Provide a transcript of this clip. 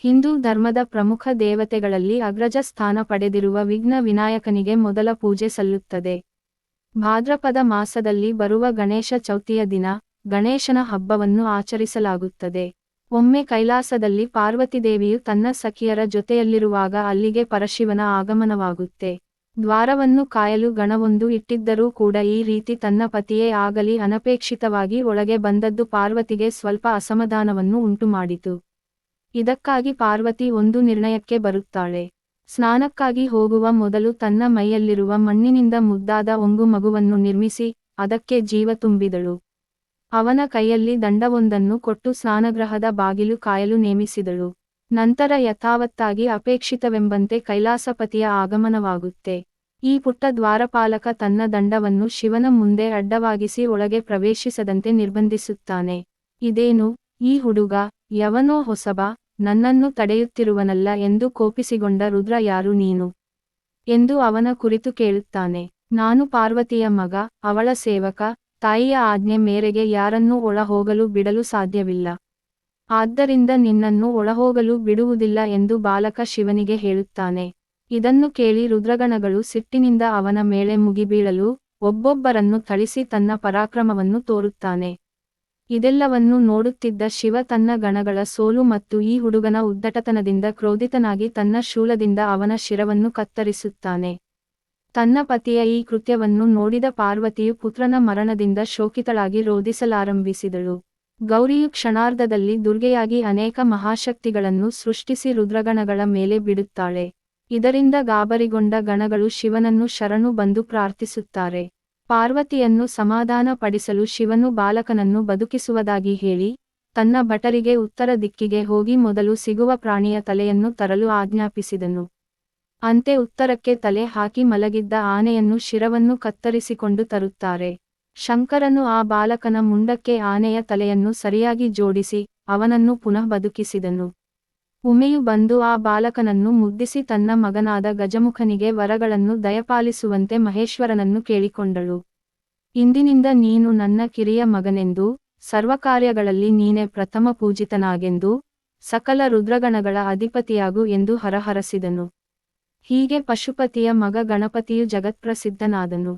ಹಿಂದೂ ಧರ್ಮದ ಪ್ರಮುಖ ದೇವತೆಗಳಲ್ಲಿ ಅಗ್ರಜ ಸ್ಥಾನ ಪಡೆದಿರುವ ವಿಘ್ನ ವಿನಾಯಕನಿಗೆ ಮೊದಲ ಪೂಜೆ ಸಲ್ಲುತ್ತದೆ. ಭಾದ್ರಪದ ಮಾಸದಲ್ಲಿ ಬರುವ ಗಣೇಶ ಚೌತಿಯ ದಿನ ಗಣೇಶನ ಹಬ್ಬವನ್ನು ಆಚರಿಸಲಾಗುತ್ತದೆ. ಒಮ್ಮೆ ಕೈಲಾಸದಲ್ಲಿ ಪಾರ್ವತಿದೇವಿಯು ತನ್ನ ಸಖಿಯರ ಜೊತೆಯಲ್ಲಿರುವಾಗ ಅಲ್ಲಿಗೆ ಪರಶಿವನ ಆಗಮನವಾಗುತ್ತೆ. ದ್ವಾರವನ್ನು ಕಾಯಲು ಗಣವೊಂದು ಇಟ್ಟಿದ್ದರೂ ಕೂಡ ಈ ರೀತಿ ತನ್ನ ಪತಿಯೇ ಆಗಲಿ ಅನಪೇಕ್ಷಿತವಾಗಿ ಒಳಗೆ ಬಂದದ್ದು ಪಾರ್ವತಿಗೆ ಸ್ವಲ್ಪ ಅಸಮಾಧಾನವನ್ನು ಉಂಟುಮಾಡಿತು. ಇದಕ್ಕಾಗಿ ಪಾರ್ವತಿ ಒಂದು ನಿರ್ಣಯಕ್ಕೆ ಬರುತ್ತಾಳೆ. ಸ್ನಾನಕ್ಕಾಗಿ ಹೋಗುವ ಮೊದಲು ತನ್ನ ಮೈಯಲ್ಲಿರುವ ಮಣ್ಣಿನಿಂದ ಮುದ್ದಾದ ಒಂಗು ಮಗುವನ್ನು ನಿರ್ಮಿಸಿ ಅದಕ್ಕೆ ಜೀವ ತುಂಬಿದಳು. ಅವನ ಕೈಯಲ್ಲಿ ದಂಡವೊಂದನ್ನು ಕೊಟ್ಟು ಸ್ನಾನಗೃಹದ ಬಾಗಿಲು ಕಾಯಲು ನೇಮಿಸಿದಳು. ನಂತರ ಯಥಾವತ್ತಾಗಿ ಅಪೇಕ್ಷಿತವೆಂಬಂತೆ ಕೈಲಾಸಪತಿಯ ಆಗಮನವಾಗುತ್ತೆ. ಈ ಪುಟ್ಟ ದ್ವಾರಪಾಲಕ ತನ್ನ ದಂಡವನ್ನು ಶಿವನ ಮುಂದೆ ಅಡ್ಡವಾಗಿಸಿ ಒಳಗೆ ಪ್ರವೇಶಿಸದಂತೆ ನಿರ್ಬಂಧಿಸುತ್ತಾನೆ. ಇದೇನು, ಈ ಹುಡುಗ ಯವನೋ ಹೊಸಬ, ನನ್ನನ್ನು ತಡೆಯುತ್ತಿರುವನಲ್ಲ ಎಂದು ಕೋಪಿಸಿಗೊಂಡ ರುದ್ರ ಯಾರು ನೀನು ಎಂದು ಅವನ ಕುರಿತು ಕೇಳುತ್ತಾನೆ. ನಾನು ಪಾರ್ವತಿಯ ಮಗ, ಅವಳ ಸೇವಕ, ತಾಯಿಯ ಆಜ್ಞೆ ಮೇರೆಗೆ ಯಾರನ್ನೂ ಒಳಹೋಗಲು ಬಿಡಲು ಸಾಧ್ಯವಿಲ್ಲ. ಆದ್ದರಿಂದ ನಿನ್ನನ್ನು ಒಳಹೋಗಲು ಬಿಡುವುದಿಲ್ಲ ಎಂದು ಬಾಲಕ ಶಿವನಿಗೆ ಹೇಳುತ್ತಾನೆ. ಇದನ್ನು ಕೇಳಿ ರುದ್ರಗಣಗಳು ಸಿಟ್ಟಿನಿಂದ ಅವನ ಮೇಲೆ ಮುಗಿಬೀಳಲು ಒಬ್ಬೊಬ್ಬರನ್ನು ಥಳಿಸಿ ತನ್ನ ಪರಾಕ್ರಮವನ್ನು ತೋರುತ್ತಾನೆ. ಇದೆಲ್ಲವನ್ನೂ ನೋಡುತ್ತಿದ್ದ ಶಿವ ತನ್ನ ಗಣಗಳ ಸೋಲು ಮತ್ತು ಈ ಹುಡುಗನ ಉದ್ದಟತನದಿಂದ ಕ್ರೋಧಿತನಾಗಿ ತನ್ನ ಶೂಲದಿಂದ ಅವನ ಶಿರವನ್ನು ಕತ್ತರಿಸುತ್ತಾನೆ. ತನ್ನ ಪತಿಯ ಈ ಕೃತ್ಯವನ್ನು ನೋಡಿದ ಪಾರ್ವತಿಯು ಪುತ್ರನ ಮರಣದಿಂದ ಶೋಕಿತಳಾಗಿ ರೋಧಿಸಲಾರಂಭಿಸಿದಳು. ಗೌರಿಯು ಕ್ಷಣಾರ್ಧದಲ್ಲಿ ದುರ್ಗೆಯಾಗಿ ಅನೇಕ ಮಹಾಶಕ್ತಿಗಳನ್ನು ಸೃಷ್ಟಿಸಿ ರುದ್ರಗಣಗಳ ಮೇಲೆ ಬಿಡುತ್ತಾಳೆ. ಇದರಿಂದ ಗಾಬರಿಗೊಂಡ ಗಣಗಳು ಶಿವನನ್ನು ಶರಣು ಬಂದು ಪ್ರಾರ್ಥಿಸುತ್ತಾರೆ. ಪಾರ್ವತಿಯನ್ನು ಸಮಾಧಾನ ಪಡಿಸಲು ಶಿವನು ಬಾಲಕನನ್ನು ಬದುಕಿಸುವುದಾಗಿ ಹೇಳಿ ತನ್ನ ಭಟರಿಗೆ ಉತ್ತರ ದಿಕ್ಕಿಗೆ ಹೋಗಿ ಮೊದಲು ಸಿಗುವ ಪ್ರಾಣಿಯ ತಲೆಯನ್ನು ತರಲು ಆಜ್ಞಾಪಿಸಿದನು. ಅಂತೆ ಉತ್ತರಕ್ಕೆ ತಲೆ ಹಾಕಿ ಮಲಗಿದ್ದ ಆನೆಯನ್ನು ಶಿರವನ್ನು ಕತ್ತರಿಸಿಕೊಂಡು ತರುತ್ತಾರೆ. ಶಂಕರನು ಆ ಬಾಲಕನ ಮುಂಡಕ್ಕೆ ಆನೆಯ ತಲೆಯನ್ನು ಸರಿಯಾಗಿ ಜೋಡಿಸಿ ಅವನನ್ನು ಪುನಃ ಬದುಕಿಸಿದನು. ಉಮೆಯು ಬಂದು ಆ ಬಾಲಕನನ್ನು ಮುದ್ದಿಸಿ ತನ್ನ ಮಗನಾದ ಗಜಮುಖನಿಗೆ ವರಗಳನ್ನು ದಯಪಾಲಿಸುವಂತೆ ಮಹೇಶ್ವರನನ್ನು ಕೇಳಿಕೊಂಡಳು. ಇಂದಿನಿಂದ ನೀನು ನನ್ನ ಕಿರಿಯ ಮಗನೆಂದೂ ಸರ್ವಕಾರ್ಯಗಳಲ್ಲಿ ನೀನೇ ಪ್ರಥಮ ಪೂಜಿತನಾಗೆಂದೂ ಸಕಲ ರುದ್ರಗಣಗಳ ಅಧಿಪತಿಯಾಗು ಎಂದು ಹರಹರಸಿದನು. ಹೀಗೆ ಪಶುಪತಿಯ ಮಗ ಗಣಪತಿಯು ಜಗತ್ಪ್ರಸಿದ್ಧನಾದನು.